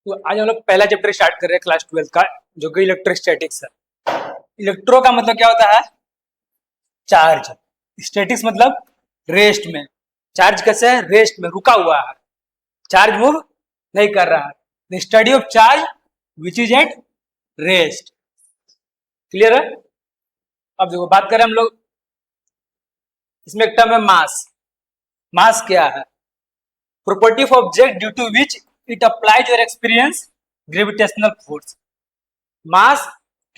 तो आज हम लोग पहला चैप्टर स्टार्ट कर रहे हैं क्लास 12 का, जो कि इलेक्ट्रोस्टैटिक्स है। इलेक्ट्रो का मतलब क्या होता है? चार्ज। स्टैटिक्स मतलब रेस्ट में। चार्ज कैसे है? रेस्ट में, रुका हुआ है, चार्ज मूव नहीं कर रहा है। The study of charge which is at rest. Clear है? अब देखो, बात करें हम लोग, इसमें एक टर्म है मास। मास क्या है? Property of object due to which it applies और एक्सपीरियंस ग्रेविटेशनल फोर्स। मास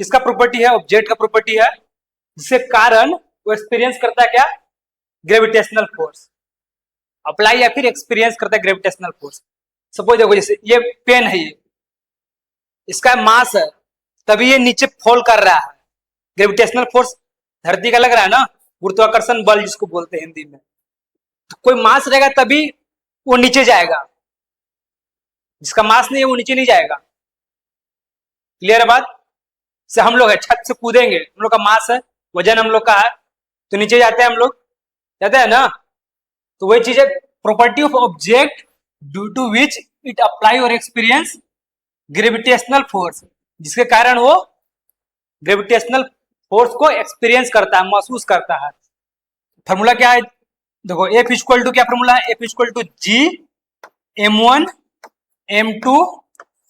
किसका प्रॉपर्टी है? ऑब्जेक्ट का प्रॉपर्टी है, जिसके कारण वो एक्सपीरियंस करता है क्या? Gravitational force. अप्लाई या फिर एक्सपीरियंस करता है ग्रेविटेशनल फोर्स। सपोज देखो, जैसे ये पेन है, ये इसका मास है, तभी ये नीचे फॉल कर रहा है। ग्रेविटेशनल फोर्स धरती का लग रहा है ना, गुरुत्वाकर्षण बल जिसको बोलते हैं हिंदी में। तो कोई मास रहेगा तभी वो नीचे जाएगा, जिसका मास नहीं है वो नीचे नहीं जाएगा। क्लियर है बात? से हम लोग है, छत से कूदेंगे, हम लोग का मास है, वजन हम लोग का है, तो नीचे जाते हैं हम लोग, जाते हैं ना। तो वही चीज है, property of object due to which it apply और एक्सपीरियंस ग्रेविटेशनल फोर्स, जिसके कारण वो ग्रेविटेशनल फोर्स को एक्सपीरियंस करता है, महसूस करता है। फॉर्मूला क्या है? देखो, एफ इक्वल टू क्या फॉर्मूला है? F equal to G m1 m2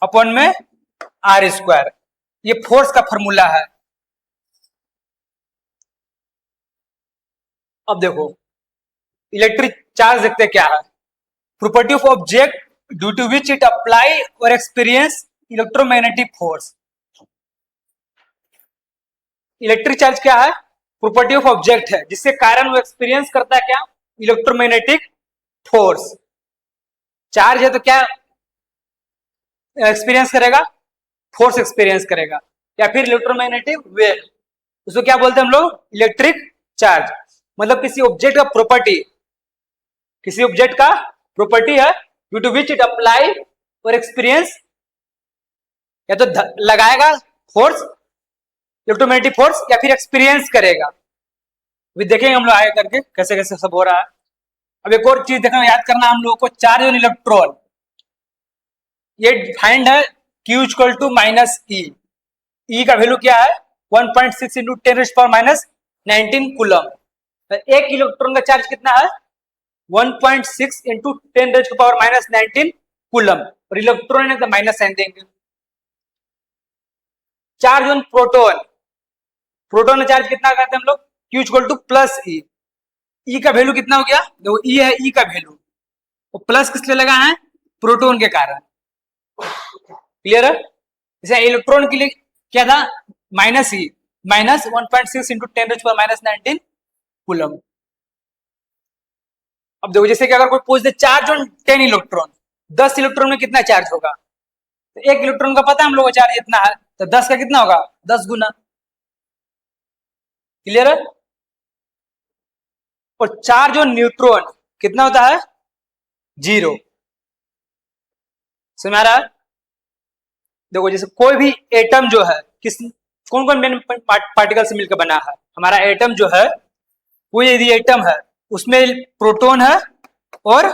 upon में आर स्क्वायर। ये फोर्स का फॉर्मूला है। अब देखो, इलेक्ट्रिक चार्ज देखते हैं क्या है। Property of object due to which it apply और experience electromagnetic force. Electric charge क्या है? प्रॉपर्टी ऑफ ऑब्जेक्ट है, जिसके कारण वो एक्सपीरियंस करता है क्या? Electromagnetic force. चार्ज है तो क्या एक्सपीरियंस करेगा? फोर्स एक्सपीरियंस करेगा, या फिर इलेक्ट्रोमैग्नेटिक वेव। उसको क्या बोलते हैं हम लोग? Electric charge. मतलब किसी ऑब्जेक्ट का प्रॉपर्टी, किसी ऑब्जेक्ट का प्रॉपर्टी है due to which it apply और एक्सपीरियंस, या तो लगाएगा फोर्स, इलेक्ट्रोमैग्नेटिक फोर्स, या फिर एक्सपीरियंस करेगा। अभी देखेंगे हम लोग आगे करके कैसे कैसे सब हो रहा है। अब एक और चीज देखना, याद करना हम लोगों को, चार्ज और इलेक्ट्रॉन। ये डिफाइंड है Q इक्वल टू माइनस ई। ई का वैल्यू क्या है? 1.6 इंटू 10⁻19 कूलम। एक इलेक्ट्रॉन का चार्ज कितना है? 1.6 इंटू 10⁻19 कूलम। और इलेक्ट्रॉन है तो माइनस साइन देंगे। चार्ज ऑन प्रोटॉन, प्रोटॉन का चार्ज कितना करते हैं हम लोग? Q इक्वल टू प्लस ई। ई का वैल्यू कितना हो गया? देखो, ई है, ई का वैल्यू, और प्लस किस लिए लगा है? प्रोटॉन के कारण। क्लियर है? जैसे इलेक्ट्रॉन के लिए क्या था? माइनस ई, माइनस 1.6 इंटू 10⁻19 कूलम। अब देखो, जैसे कि अगर कोई पूछ they charge on 10 electron, 10 electron में कितना चार्ज होगा, तो एक इलेक्ट्रॉन का पता है हम लोग को चार्ज इतना है, तो 10 का कितना होगा? 10 गुना। क्लियर है? और चार्ज ऑन न्यूट्रॉन कितना होता है? 0। समझ आ रहा है? देखो, जैसे कोई भी एटम जो है, किस कौन कौन मेन पार्टिकल से मिलकर बना है? हमारा एटम जो है, कोई यदि एटम है, उसमें प्रोटॉन है और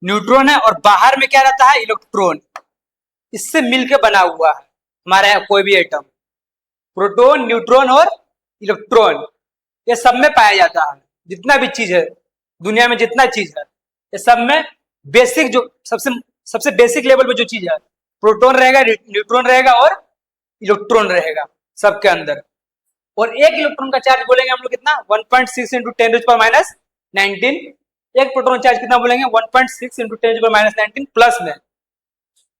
न्यूट्रॉन है, और बाहर में क्या रहता है? इलेक्ट्रॉन। इससे मिलकर बना हुआ है हमारा कोई भी एटम। प्रोटॉन, न्यूट्रॉन और इलेक्ट्रॉन, ये सब में पाया जाता है। जितना भी चीज है दुनिया में, जितना चीज है, ये सब में बेसिक, जो सबसे सबसे बेसिक लेवल पे जो चीज है, प्रोटॉन रहेगा, न्यूट्रॉन रहेगा और इलेक्ट्रॉन रहेगा सबके अंदर। और एक इलेक्ट्रॉन का चार्ज बोलेंगे हम लोग कितना? 1.6 इंटू 10⁻19। एक प्रोटॉन चार्ज कितना बोलेंगे? 1.6 इंटू 10⁻19 प्लस में।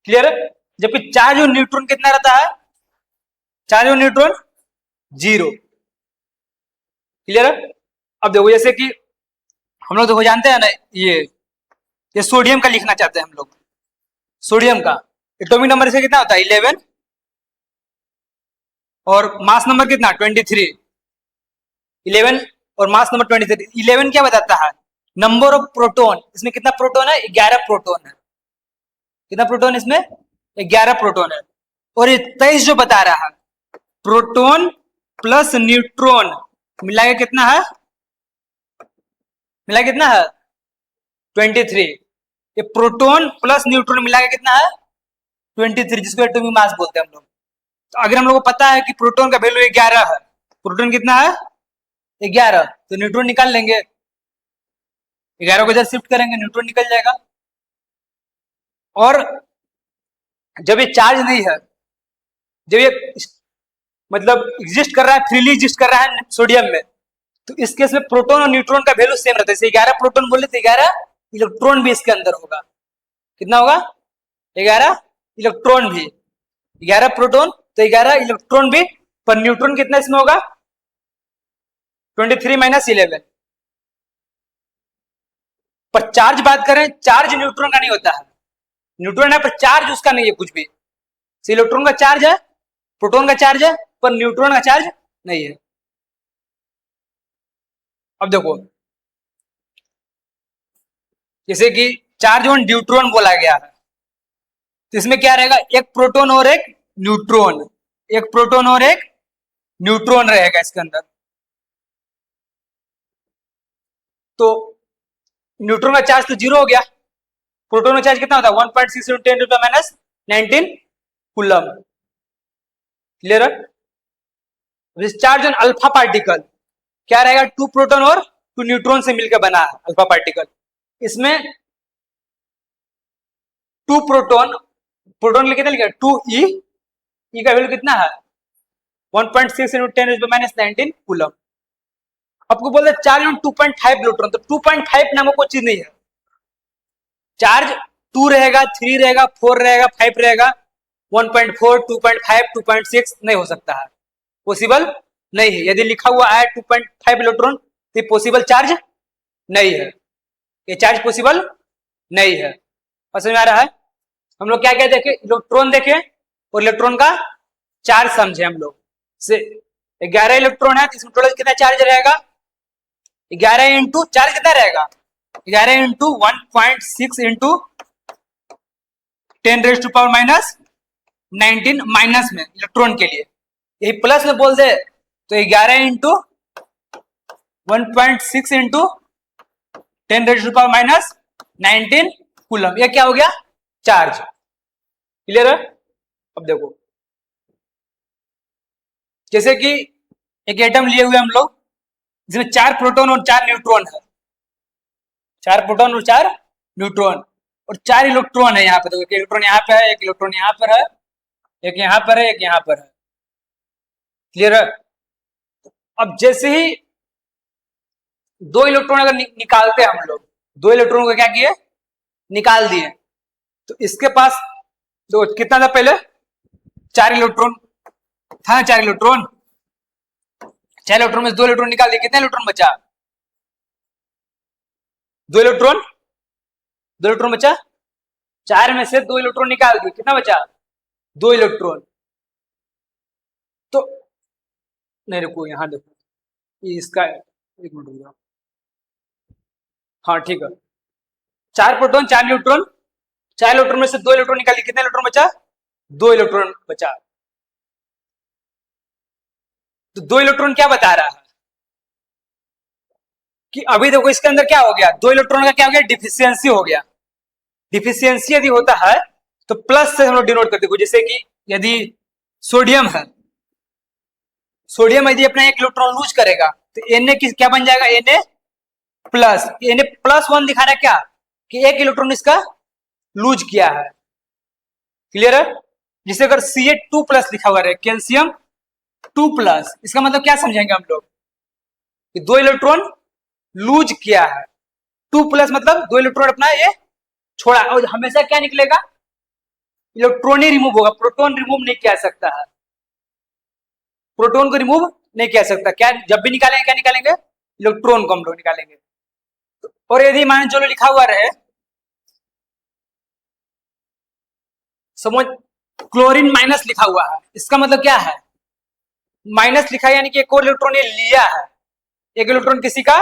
क्लियर है? जबकि चार्ज और न्यूट्रॉन कितना रहता है? चार्ज और न्यूट्रॉन 0। क्लियर है? अब देखो, जैसे कि हम लोग देखो जानते हैं ना, ये सोडियम का लिखना चाहते हैं हम लोग। सोडियम का एटॉमिक नंबर से कितना होता है? 11, और मास नंबर कितना? 23। 11 और मास नंबर 23। 11 क्या बताता है? Number of proton. इसमें कितना प्रोटॉन है? 11 प्रोटॉन है। कितना प्रोटॉन इसमें? 11 प्रोटॉन है। और ये 23 जो बता रहा है, प्रोटॉन प्लस न्यूट्रॉन मिला के कितना है? मिला कितना है? 23। ये प्रोटॉन प्लस न्यूट्रॉन मिला के कितना है? 23, जिसको एटॉमिक मास बोलते हैं हम लोग। तो अगर हम लोग को पता है कि प्रोटॉन का वैल्यू 11 है, प्रोटॉन कितना है 11, तो न्यूट्रॉन निकाल लेंगे, 11 को इधर शिफ्ट करेंगे, न्यूट्रॉन निकल जाएगा। और जब ये चार्ज नहीं है, जब ये मतलब एग्जिस्ट कर रहा है, फ्रीली एग्जिस्ट कर रहा है सोडियम में, तो इस केस में प्रोटॉन और न्यूट्रॉन का वैल्यू सेम रहता है। जैसे 11 प्रोटॉन बोले तो 11 इलेक्ट्रॉन भी इसके अंदर होगा। कितना होगा 11 इलेक्ट्रॉन भी, 11 प्रोटॉन तो 11 इलेक्ट्रॉन भी, पर न्यूट्रॉन कितना इसमें होगा 23 - 11। पर चार्ज बात करें, चार्ज न्यूट्रॉन का नहीं होता है, न्यूट्रॉन है पर चार्ज उसका नहीं है कुछ भी। इलेक्ट्रॉन का चार्ज है, प्रोटॉन का चार्ज है, पर न्यूट्रॉन का चार्ज नहीं है। अब देखो, जैसे कि चार्ज ऑन न्यूट्रॉन बोला गया है, तो इसमें क्या रहेगा, एक प्रोटॉन और एक न्यूट्रॉन, एक प्रोटॉन और एक न्यूट्रॉन रहेगा इसके अंदर। तो न्यूट्रॉन का चार्ज तो 0 हो गया, प्रोटॉन का चार्ज कितना होता है 1.6 × 10⁻⁹ कूलम। क्लियर है। चार्ज ऑन अल्फा पार्टिकल क्या रहेगा, 2 प्रोटॉन और 2 न्यूट्रॉन से मिलकर बना है अल्फा पार्टिकल। इसमें 2 प्रोटॉन, प्रोटॉन कितना लिखा 2e, ई का वैल्यू कितना है 1.6 × 10⁻⁹ कूलम। आपको बोलते हैं चार्ज ऑन 2.5 इलेक्ट्रॉन, तो 2.5 नामक कोई चीज नहीं है। चार्ज 2 रहेगा, 3 रहेगा, 4 रहेगा, 5 रहेगा, 1.4, 2.5, 2.6 नहीं हो सकता है, पॉसिबल नहीं है। यदि लिखा हुआ है 2.5 इलेक्ट्रॉन तो ये पॉसिबल चार्ज नहीं है, ये चार्ज पॉसिबल नहीं है। और समझ में आ रहा है। हम लोग क्या क्या देखे, इलेक्ट्रॉन देखे और इलेक्ट्रॉन का चार्ज समझे हम लोग। से 11 इलेक्ट्रॉन है, इसमें टोटल कितना चार्ज रहेगा 11 इंटू चार्ज कितना रहेगा 11 इंटू 1.6 इंटू 10⁻⁻19 माइनस में इलेक्ट्रॉन के लिए, यही प्लस में बोल दे तो 11 इंटू 1.6 इंटू 10⁻⁻19 कूलम, ये क्या हो गया चार्ज। क्लियर है। अब देखो, जैसे कि एक एटम लिए हुए हम लोग, जिसमें 4 प्रोटॉन और 4 न्यूट्रॉन है, 4 प्रोटॉन और 4 न्यूट्रॉन और 4 इलेक्ट्रॉन है यहाँ पे। तो एक इलेक्ट्रॉन यहाँ पे है, एक इलेक्ट्रॉन यहाँ पर है, एक यहाँ पर है, एक यहाँ पर है। क्लियर है। अब जैसे ही 2 इलेक्ट्रॉन अगर निकालते हैं हम लोग, 2 इलेक्ट्रॉन को क्या किए निकाल दिए, तो इसके पास तो कितना था पहले 4 इलेक्ट्रॉन था, 4 इलेक्ट्रॉन, 4 इलेक्ट्रॉन में 2 इलेक्ट्रॉन निकाल दिए, कितना इलेक्ट्रॉन बचा 2 इलेक्ट्रॉन, 2 इलेक्ट्रॉन बचा, 4 में से 2 इलेक्ट्रॉन निकाल दिए, कितना बचा 2 इलेक्ट्रॉन। तो नहीं रुको, यहां देखो इसका, एक मिनट रुको, हाँ ठीक है, 4 प्रोटॉन 4 न्यूट्रॉन, 4 इलेक्ट्रॉन में से 2 इलेक्ट्रॉन निकाल दिए, कितना इलेक्ट्रॉन बचा 2 इलेक्ट्रॉन बचा। तो 2 इलेक्ट्रॉन क्या बता रहा है कि अभी देखो इसके अंदर क्या हो गया, 2 इलेक्ट्रॉन का क्या हो गया डिफिशियंसी हो गया। डिफिशियंसी यदि होता है तो प्लस से हम लोग डिनोट करते हैं। जैसे कि यदि सोडियम है, सोडियम यदि अपना 1 इलेक्ट्रॉन लूज करेगा तो Na की क्या बन जाएगा Na प्लस, Na+1 दिखा रहा है क्या कि 1 इलेक्ट्रॉन इसका लूज किया है। क्लियर है। जिसे अगर Ca2+ लिखा हुआ है कैल्शियम 2+, इसका मतलब क्या समझेंगे हम लोग कि 2 इलेक्ट्रॉन लूज किया है, 2+ मतलब 2 इलेक्ट्रॉन अपना ये छोड़ा, और हमेशा क्या निकलेगा इलेक्ट्रॉन ही रिमूव होगा, प्रोटॉन रिमूव नहीं किया सकता है, प्रोटॉन को रिमूव नहीं किया सकता। क्या जब भी निकालेंगे क्या निकालेंगे इलेक्ट्रॉन को हम लोग निकालेंगे। और यदि मान चलो लिखा हुआ रहे समझ क्लोरीन माइनस लिखा हुआ है, इसका मतलब क्या है माइनस लिखा है, यानी कि एक और इलेक्ट्रॉन ये लिया है, एक इलेक्ट्रॉन किसी का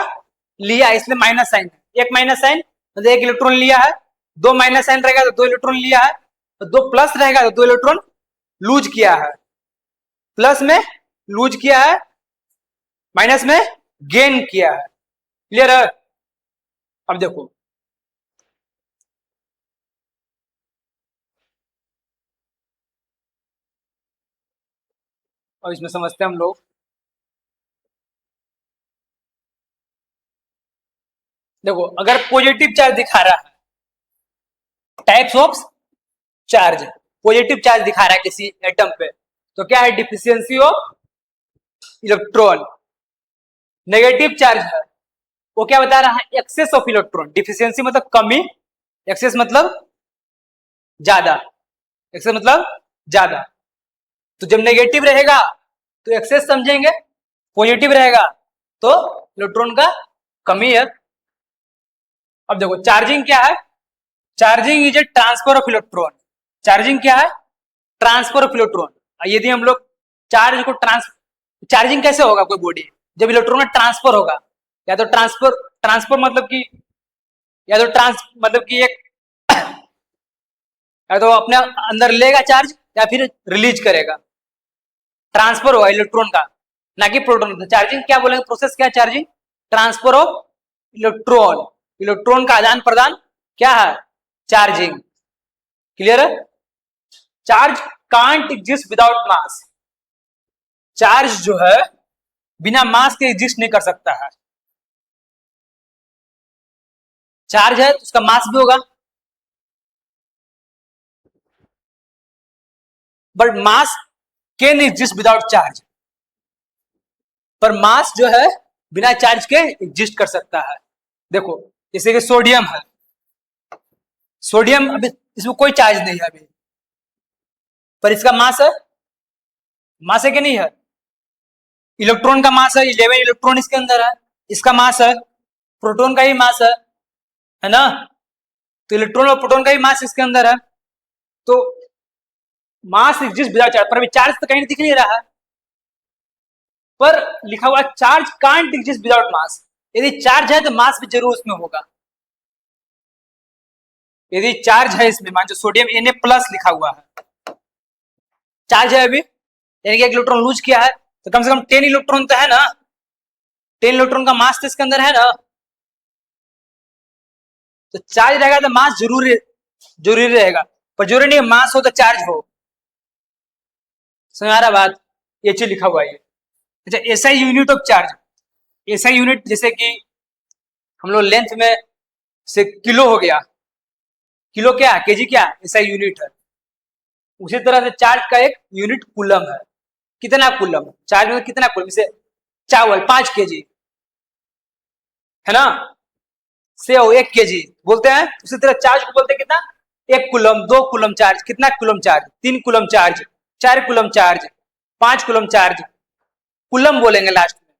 लिया है, इसलिए माइनस साइन है। एक माइनस साइन मतलब 1 इलेक्ट्रॉन लिया है, 2 माइनस साइन रहेगा तो 2 इलेक्ट्रॉन लिया है, तो 2 प्लस रहेगा तो 2 इलेक्ट्रॉन लूज किया है, प्लस में लूज किया है, माइनस में गेन किया है। क्लियर है। अब देखो और इसमें समझते हैं हम लोग। देखो, अगर पॉजिटिव चार्ज दिखा रहा है, types of charge, positive charge दिखा रहा है किसी एटम पे, तो क्या है, deficiency of electron. Negative charge है, वो क्या बता रहा है, एक्सेस ऑफ इलेक्ट्रॉन। डिफिशियंसी मतलब कमी, एक्सेस मतलब ज्यादा, एक्सेस मतलब ज्यादा। तो जब नेगेटिव रहेगा तो एक्सेस समझेंगे, पॉजिटिव रहेगा तो इलेक्ट्रॉन का कमी है। अब देखो चार्जिंग क्या है, charging is a transfer of electron. Charging क्या है, ट्रांसफर ऑफ इलेक्ट्रॉन। यदि हम लोग चार्ज को चार्जिंग कैसे होगा कोई बॉडी, जब इलेक्ट्रॉन का ट्रांसफर होगा। या तो ट्रांसफर ट्रांसफर मतलब कि, या तो ट्रांस मतलब कि एक या तो अपने अंदर लेगा चार्ज या फिर रिलीज करेगा। ट्रांसफर होगा इलेक्ट्रॉन का, ना कि प्रोटॉन का। चार्जिंग क्या बोलेंगे, प्रोसेस क्या है charging, transfer of electron. Electron का आदान प्रदान क्या है, चार्जिंग। क्लियर है। Charge can't exist without mass. Charge जो है बिना मास के एग्जिस्ट नहीं कर सकता है। चार्ज है तो उसका मास भी होगा, but mass can exist without charge. पर मास जो है बिना चार्ज के एग्जिस्ट कर सकता है। देखो जैसे कि सोडियम है, सोडियम अभी इसमें कोई चार्ज नहीं है अभी, पर इसका मास है, मास है कि नहीं है। इलेक्ट्रॉन का मास है 11 इलेक्ट्रॉन इसके अंदर है, इसका मास है। प्रोटॉन का ही मास है ना। तो इलेक्ट्रॉन और प्रोटॉन का ही मास इसके अंदर है। तो मास एग्जिस्ट विदाउट चार्ज, पर अभी चार्ज तो कहीं दिख नहीं रहा है, पर लिखा हुआ चार्ज कांट एग्जिस्ट विदाउट मास। यदि चार्ज है तो मास भी जरूर उसमें होगा। यदि चार्ज है इसमें, मान जो सोडियम Na+ लिखा हुआ है, चार्ज है अभी, यानी कि एक इलेक्ट्रॉन लूज किया है, तो कम से कम 10 इलेक्ट्रॉन तो है ना, 10 इलेक्ट्रॉन का मास तो इसके अंदर है ना। तो चार्ज रहेगा तो मास जरूरी रहेगा, पर जरूरी नहीं मास हो तो चार्ज हो। समझ आ रहा बात, ये चीज लिखा हुआ है। अच्छा, SI unit of charge, SI unit जैसे कि हम लोग लेंथ में से किलो हो गया, किलो क्या, केजी क्या, एसआई यूनिट है। उसी तरह से चार्ज का एक यूनिट कूलम है। कितना कूलम, चार्ज में कितना कूलम, जैसे चावल 5 केजी है ना, सेव 1 केजी बोलते हैं। उसी तरह चार्ज को बोलते हैं कितना, 1 कूलम, 2 कूलम चार्ज, कितना coulomb charge, 3 coulomb charge, 4 coulomb charge, 5 coulomb charge, coulomb बोलेंगे लास्ट में।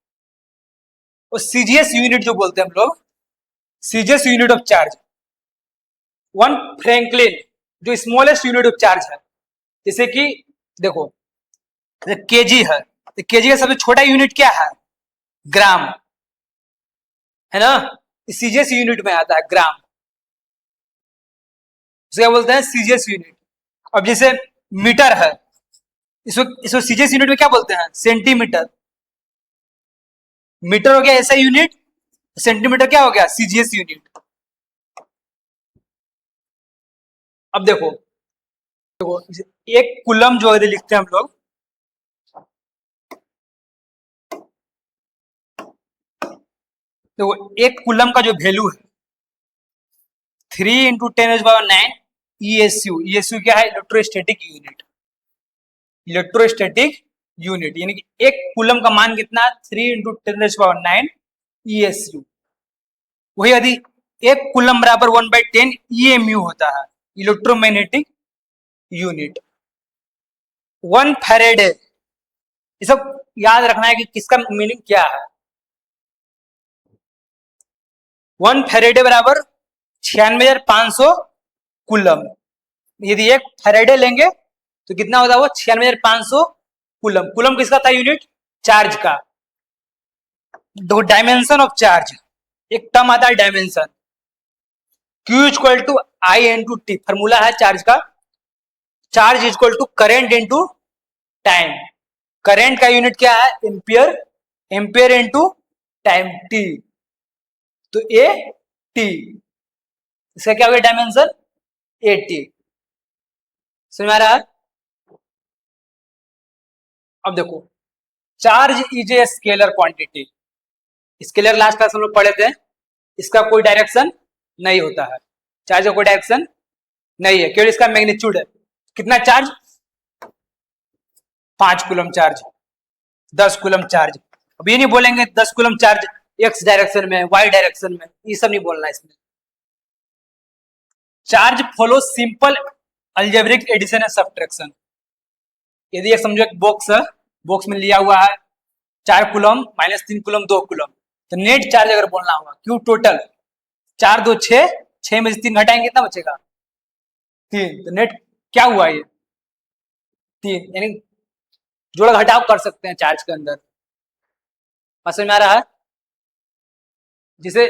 और सीजीएस यूनिट जो बोलते हैं हम लोग, CGS unit of charge, 1 Franklin जो स्मॉलेस्ट यूनिट ऑफ चार्ज है। जैसे कि देखो केजी है, तो केजी का सबसे छोटा यूनिट क्या है, ग्राम है ना। सीजीएस यूनिट में आता है ग्राम, उसे क्या बोलते हैं, सीजीएस यूनिट। अब जैसे मीटर है, इसको सीजीएस यूनिट में क्या बोलते हैं, सेंटीमीटर। मीटर हो गया ऐसा यूनिट, सेंटीमीटर क्या हो गया, सीजीएस यूनिट। अब देखो देखो, एक कूलम जो है लिखते हैं हम लोग, देखो एक कूलम का जो वैल्यू है 3 × 10⁹ ESU। ESU क्या है, इलेक्ट्रोस्टैटिक यूनिट। इलेक्ट्रोस्टैटिक यूनिट यानी कि एक कूलम का मान कितना, 3 × 10⁹ ESU। वही यदि एक कूलम बराबर 1/10 EMU होता है, इलेक्ट्रोमैग्नेटिक यूनिट। 1 फैराडे, ये सब याद रखना है कि किसका मीनिंग क्या है। 1 फैराडे बराबर 96,500 कूलम। यदि 1 फैराडे लेंगे तो कितना होता है वो, 96,500 कूलम। कूलम किसका था यूनिट, चार्ज का। दो डायमेंशन ऑफ चार्ज, एक टर्म आता है dimension, Q equal to I into T, formula है चार्ज का। Charge equal to current into time. Current का यूनिट क्या है, ampere, ampere into time T, तो ए टी, इसका क्या हो गया डायमेंशन, 80। समझ आ रहा है। अब देखो charge is a scalar quantity. Scalar last class हम लोग पढ़े थे, इसका कोई डायरेक्शन नहीं होता है, चार्ज का कोई डायरेक्शन नहीं है, केवल इसका मैग्नीट्यूड है। कितना charge? 5 coulomb charge, 10 coulomb charge. अब ये नहीं बोलेंगे 10 कूलम चार्ज एक्स डायरेक्शन में, वाई डायरेक्शन में, ये सब नहीं बोलना इसमें। Charge follow simple algebraic addition and subtraction. यदि एक समझो एक बॉक्स है, बॉक्स में लिया हुआ है 4 कूलम माइनस 3 कूलम 2 कूलम, तो नेट चार्ज अगर बोलना होगा क्यू टोटल 4 2 6, 6 में से 3 घटाएंगे कितना बचेगा? 3। तो नेट क्या हुआ ये? 3, यानी जोड़ घटाव कर सकते हैं चार्ज के अंदर। समझ में आ रहा है? जिसे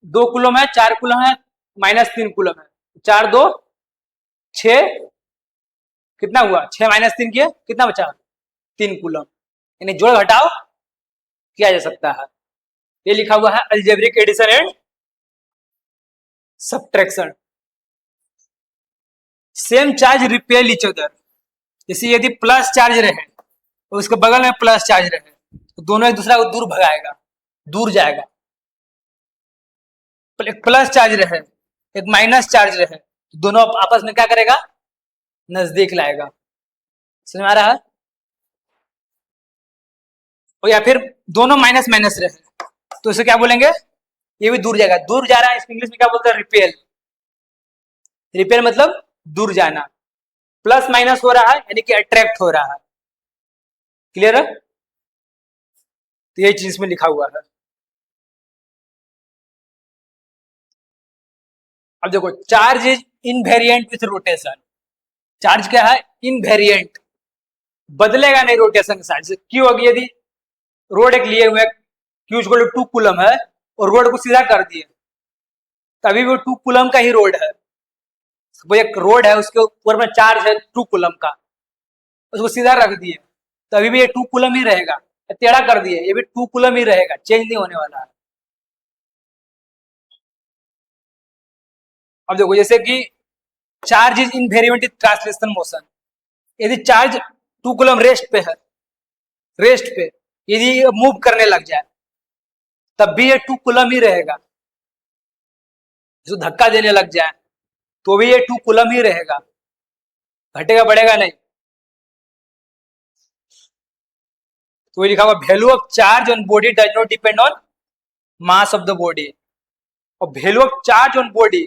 2 कूलम है, 4 कूलम है, माइनस 3 कूलम है, 4 2 6, कितना हुआ? 6 माइनस 3 किया कितना बचा? 3 कूलम, यानी जोड़ घटाव किया जा सकता है। ये लिखा हुआ है algebraic addition and subtraction. Same charge repel each other. जैसे यदि प्लस चार्ज रहे और उसके बगल में प्लस चार्ज रहे, तो दोनों एक दूसरा को दूर भगाएगा, दूर जाएगा। एक प्लस चार्ज रहे, एक माइनस चार्ज रहे, तो दोनों आपस में क्या करेगा? नजदीक लाएगा। समझ में आ रहा है? और या फिर दोनों माइनस माइनस रहे, तो इसे क्या बोलेंगे? ये भी दूर जाएगा। दूर जा रहा है, इसको इंग्लिश में क्या बोलते हैं? रिपेल। रिपेल मतलब दूर जाना। प्लस माइनस हो रहा है यानी कि अट्रैक्ट हो रहा है। क्लियर है? तो ये चीज में लिखा हुआ है। अब देखो, charge is invariant with rotation. Charge क्या है? इनवेरिएंट, बदलेगा नहीं रोटेशन के साथ। क्यों? होगी यदि रोड एक लिए हुए क्यू इक्वल टू 2 कूलम है और रोड को सीधा कर दिए, तभी वो 2 कूलम का ही रोड है। वो एक रोड है, उसके ऊपर में चार्ज है 2 कूलम का, उसको सीधा रख दिए, तभी भी ये 2 कूलम ही रहेगा। टेढ़ा कर दिए, ये भी 2 कूलम ही रहेगा, चेंज नहीं होने वाला है। अब देखो, जैसे कि charge is invariant with translation motion. यदि चार्ज 2 कूलम रेस्ट पे है, रेस्ट पे यदि मूव करने लग जाए, तब भी ये 2 कूलम ही रहेगा। जो धक्का देने लग जाए तो भी ये 2 कूलम ही रहेगा, घटेगा बढ़ेगा नहीं। तो ये लिखा हुआ value of charge on body does not depend on mass of the body. और value of charge on body,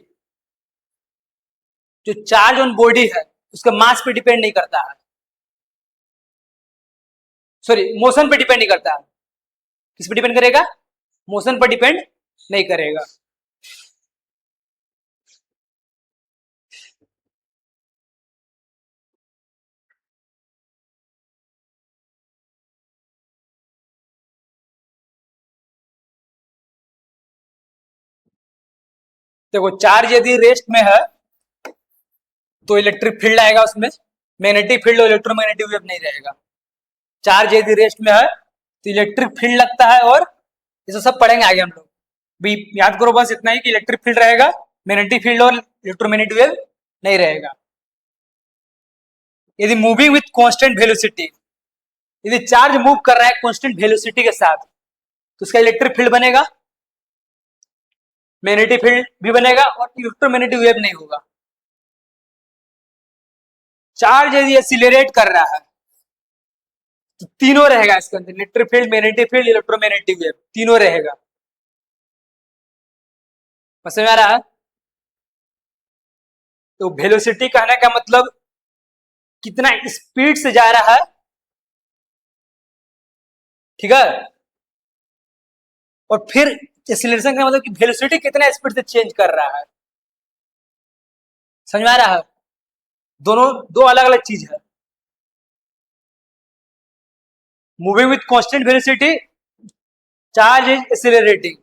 जो चार्ज ऑन बॉडी है उसका मास पे डिपेंड नहीं करता है, सॉरी मोशन पे डिपेंड नहीं करता है। किस पे डिपेंड करेगा? मोशन पर डिपेंड नहीं करेगा। देखो, चार्ज यदि रेस्ट में है तो इलेक्ट्रिक फील्ड आएगा उसमें, मैग्नेटिक फील्ड और इलेक्ट्रोमैग्नेटिक वेव नहीं रहेगा। चार्ज यदि रेस्ट में है तो इलेक्ट्रिक फील्ड लगता है, और ये सब पढ़ेंगे आगे हम लोग। भी याद करो बस इतना ही कि इलेक्ट्रिक फील्ड रहेगा, मैग्नेटिक फील्ड और इलेक्ट्रोमैग्नेटिक वेव नहीं रहेगा। यदि मूविंग विथ कांस्टेंट वेलोसिटी, यदि चार्ज मूव कर रहा है कांस्टेंट वेलोसिटी के साथ, तो उसका इलेक्ट्रिक फील्ड बनेगा, मैग्नेटिक फील्ड भी बनेगा, और इलेक्ट्रोमैग्नेटिक वेव नहीं होगा। चार्ज यदि एक्सीलरेट कर रहा है तो तीनों रहेगा इसके अंदर, electric field, magnetic field, electromagnetic wave, तीनों रहेगा। समझ में आ रहा है? तो वेलोसिटी कहने का मतलब कितना स्पीड से जा रहा है, ठीक है। और फिर एक्सीलरेशन का मतलब कि वेलोसिटी कितना स्पीड से चेंज कर रहा है। समझ में आ रहा है? दोनों दो अलग अलग चीज है। Moving with constant velocity, charge is accelerating,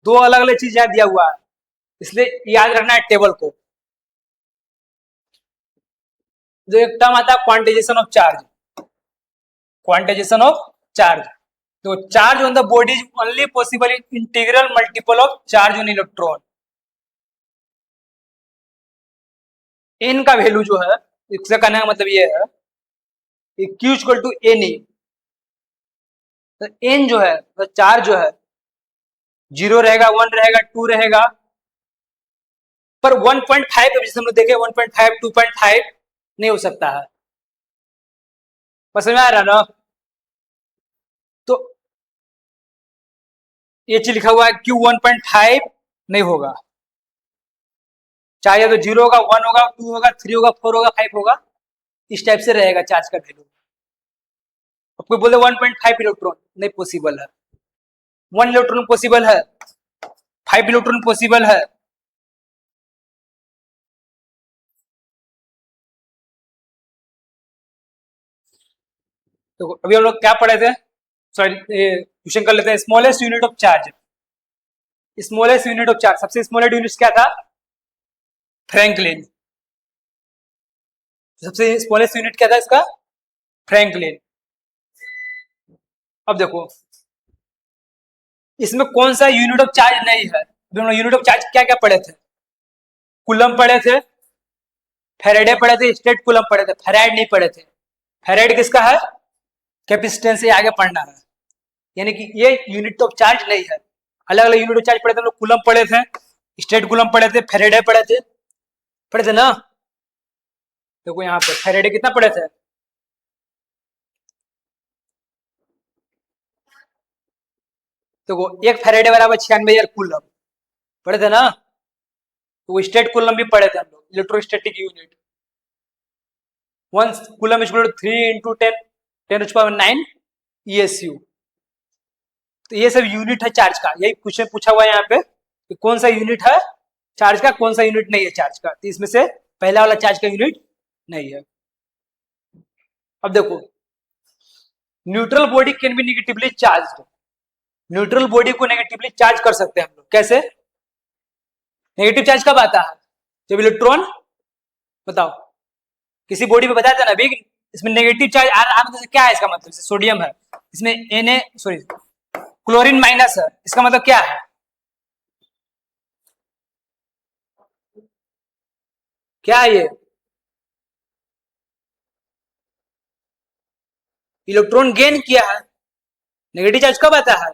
दो अलग अलग चीज यहां दिया हुआ है, इसलिए याद रखना है टेबल को। जो एक टर्म आता है quantization of charge, quantization of charge. तो charge on the body is only possible in integral multiple of charge on electron. इन का वैल्यू जो है, इसका कहने का मतलब ये है Q equal to N A, तो एन जो है तो चार्ज जो है 0 रहेगा, 1 रहेगा, 2 रहेगा, पर 1.5 जैसे हम लोग देखे 1.5 2.5 नहीं हो सकता है। बस समझ में आ रहा ना? तो ये चीज लिखा हुआ है Q 1.5 नहीं होगा, चाहे तो 0 होगा, 1 होगा, 2 होगा, 3 होगा, 4 होगा, 5 होगा, इस टाइप से रहेगा चार्ज का वैल्यू। आपको बोले 1.5 इलेक्ट्रॉन नहीं पॉसिबल है, 1 इलेक्ट्रॉन पॉसिबल है, 5 इलेक्ट्रॉन पॉसिबल है। तो अभी हम लोग क्या पढ़े थे, सॉरी क्वेश्चन कर लेते हैं। Smallest unit of charge, smallest unit of charge, सबसे स्मॉलेस्ट यूनिट क्या था? फ्रैंकलिन। सबसे स्मॉलेस्ट यूनिट क्या था इसका? फ्रैंकलिन। अब देखो इसमें कौन सा यूनिट ऑफ चार्ज नहीं है। यूनिट ऑफ चार्ज क्या क्या पढ़े थे? कूलम पढ़े थे, फेरेडे पढ़े थे, स्टेट कूलम पढ़े थे, फेराइड नहीं पढ़े थे। फेराइड किसका है? कैपेसिटेंस से आगे पढ़ना है, यानी कि ये यूनिट ऑफ चार्ज नहीं है। अलग अलग यूनिट ऑफ चार्ज पढ़े थे हम लोग, कूलम पढ़े थे, स्टेट कूलम पढ़े थे, फेरेडे पढ़े थे ना। देखो यहाँ पे फेरेडे कितना पढ़े थे? तो वो एक फेरेडे बराबर 96 कूलम पढ़े थे ना। तो वो स्टेट कूलम भी पढ़े थे हम लोग, electrostatic unit. 1 coulomb is 3 into 10 ESU। तो ये सब यूनिट है चार्ज का, यही क्वेश्चन पूछा हुआ है यहाँ पे कि कौन सा यूनिट है चार्ज का, कौन सा यूनिट नहीं है चार्ज का। तो इसमें से पहला वाला चार्ज का यूनिट नहीं है। अब देखो neutral body can B negatively charge, neutral body को नेगेटिवली चार्ज कर सकते हैं हम लोग। कैसे? नेगेटिव चार्ज कब आता है? जब इलेक्ट्रॉन, बताओ किसी बॉडी पे बताया था ना अभी, इसमें नेगेटिव चार्ज आ रहा है, क्या है इसका मतलब? सोडियम है, इसमें सॉरी क्लोरीन माइनस है, इसका मतलब क्या है? क्या है ये? इलेक्ट्रॉन गेन किया है। नेगेटिव चार्ज कब आता है?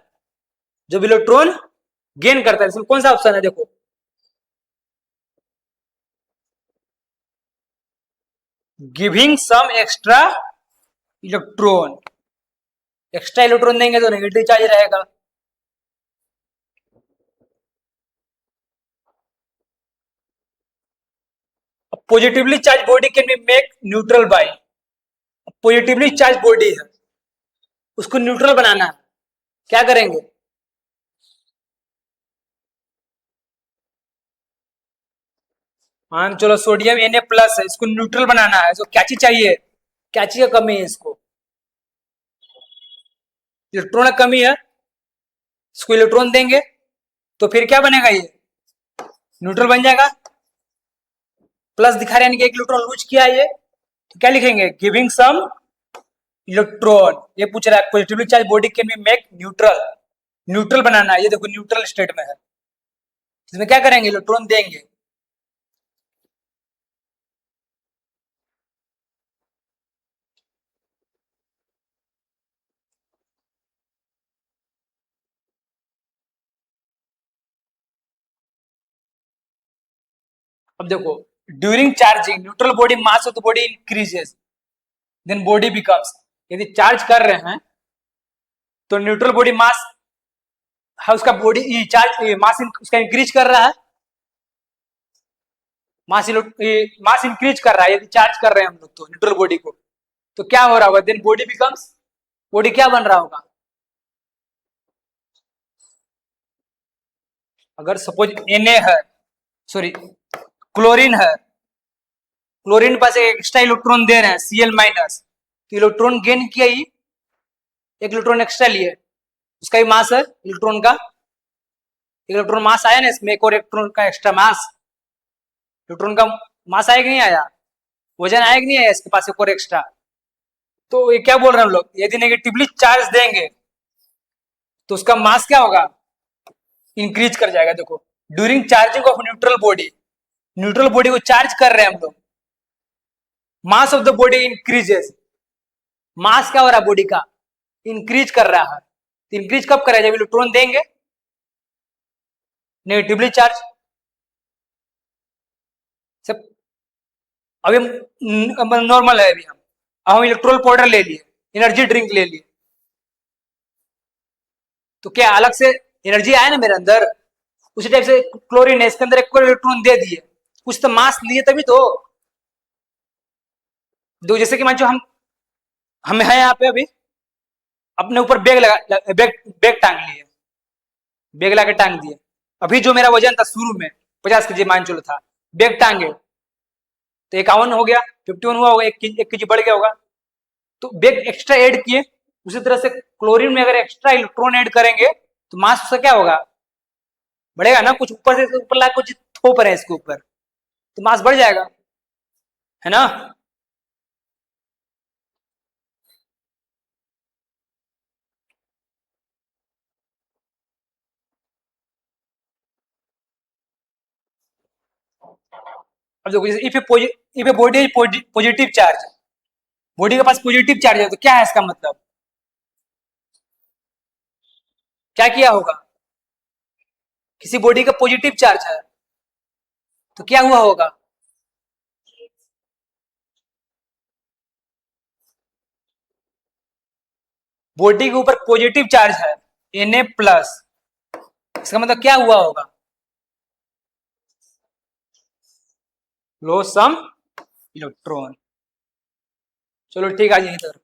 जब इलेक्ट्रॉन गेन करता है। इसमें कौन सा ऑप्शन है? देखो giving some extra electron, extra electron देंगे तो नेगेटिव चार्ज रहेगा। Positively charge body can be make neutral by, positively charge body है उसको न्यूट्रल बनाना है, क्या करेंगे? हाँ चलो सोडियम Na+ है, इसको न्यूट्रल बनाना है, इसको क्या चीज चाहिए? क्या चीज का कमी है? इसको इलेक्ट्रॉन का कमी है, इसको इलेक्ट्रॉन देंगे तो फिर क्या बनेगा? ये न्यूट्रल बन जाएगा। प्लस दिखा रहे हैं कि एक इलेक्ट्रॉन लूज किया है ये, तो क्या लिखेंगे? Giving some electron. ये पूछ रहा है positively charge body can be make neutral, neutral बनाना है, ये देखो न्यूट्रल स्टेट में है, इसमें क्या करेंगे? इलेक्ट्रॉन देंगे। अब देखो during charging neutral body mass of the body increases then body becomes, यदि चार्ज कर रहे हैं तो न्यूट्रल बॉडी मास है, उसका बॉडी चार्ज मास उसका इंक्रीज कर रहा है, मास इंक्रीज कर रहा है। यदि चार्ज कर रहे हैं हम लोग तो न्यूट्रल बॉडी को, तो क्या हो रहा होगा? देन बॉडी बिकम्स, बॉडी क्या बन रहा होगा? अगर सपोज Na है, सॉरी क्लोरीन है, क्लोरीन पास एक एक्स्ट्रा इलेक्ट्रॉन दे रहे हैं Cl-, तो इलेक्ट्रॉन गेन किया ही, एक इलेक्ट्रॉन एक्स्ट्रा लिए, उसका ही मास है इलेक्ट्रॉन का, इलेक्ट्रॉन मास आया ना इसमें, एक और इलेक्ट्रॉन का एक्स्ट्रा मास, इलेक्ट्रॉन का मास आया कि नहीं आया? वजन आया कि नहीं आया इसके पास एक और एक्स्ट्रा? तो ये क्या बोल रहे हैं हम लोग, यदि नेगेटिवली चार्ज देंगे तो उसका मास क्या होगा? इंक्रीज कर जाएगा। देखो during charging of neutral body, neutral body को चार्ज कर रहे हैं हम लोग, mass of the body increases, mass क्या हो रहा है बॉडी का, इंक्रीज कर रहा है। तो इंक्रीज कब करेगा, जब इलेक्ट्रॉन देंगे नेगेटिवली चार्ज। सब अभी हम नॉर्मल है, अभी हम अब हम इलेक्ट्रोल पाउडर ले लिए, एनर्जी ड्रिंक ले लिए, तो क्या अलग से एनर्जी आया ना मेरे अंदर, उसी टाइप से क्लोरीन है, इसके अंदर एक इलेक्ट्रॉन दे दिए, कुछ तो मास लिए तभी तो। दो जैसे कि मान हम है यहाँ पे अभी, अपने ऊपर बैग लगा, बैग टांग लिए, बैग लगा के टांग दिए। अभी जो मेरा वजन था शुरू में 50 kg मान चलो था, बैग टांगे तो 51 हो गया, 51 हुआ होगा, 1 kg बढ़ गया होगा। तो बैग एक्स्ट्रा ऐड किए, उसी तरह से क्लोरीन में अगर एक्स्ट्रा इलेक्ट्रॉन ऐड करेंगे तो मास उसका क्या होगा, बढ़ेगा ना। कुछ ऊपर से ऊपर ला कुछ थोप रहे हैं इसके ऊपर, तो मास बढ़ जाएगा, है ना। अब देखो if a body positive charge, body के पास पॉजिटिव चार्ज है, तो क्या है इसका मतलब, क्या किया होगा, किसी बॉडी का पॉजिटिव चार्ज है तो क्या हुआ होगा, बॉडी के ऊपर पॉजिटिव चार्ज है Na+, इसका मतलब क्या हुआ होगा, लो सम इलेक्ट्रॉन। चलो ठीक है, आज यहीं तक।